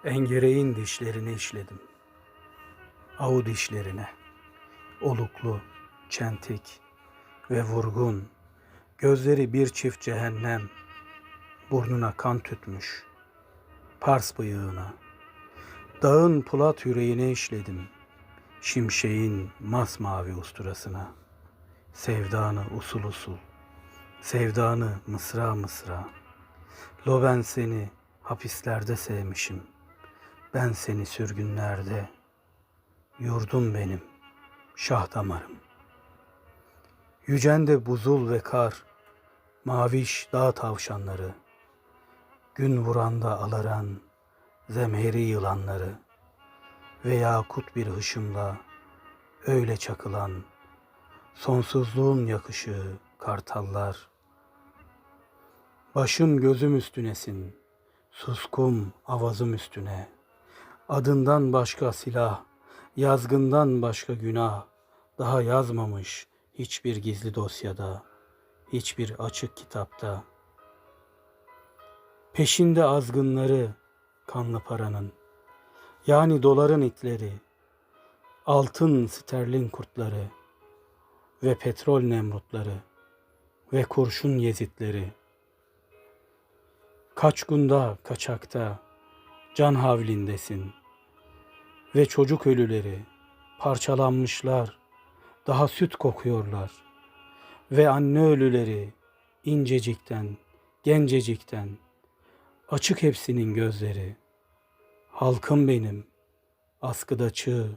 Engereğin dişlerini işledim. Avu dişlerine, oluklu, çentik ve vurgun, gözleri bir çift cehennem, burnuna kan tütmüş, Pars bıyığına, dağın Pulat yüreğine işledim, şimşeğin masmavi usturasına, sevdanı usul usul, sevdanı mısra mısra, lo ben seni hapislerde sevmişim, ben seni sürgünlerde, yurdum benim, şah damarım. Yücende buzul ve kar, maviş dağ tavşanları, gün vuranda alaran, zemheri yılanları ve yakut bir hışımla öyle çakılan, sonsuzluğun yakışığı kartallar. Başım gözüm üstünesin, suskum avazım üstüne, adından başka silah, yazgından başka günah, daha yazmamış hiçbir gizli dosyada, hiçbir açık kitapta. Peşinde azgınları, kanlı paranın, yani doların itleri, altın sterlin kurtları ve petrol nemrutları ve kurşun yezitleri. Kaçgunda, kaçakta, can havlindesin ve çocuk ölüleri parçalanmışlar, daha süt kokuyorlar ve anne ölüleri incecikten, gencecikten, açık hepsinin gözleri. Halkım benim, askıda çığ,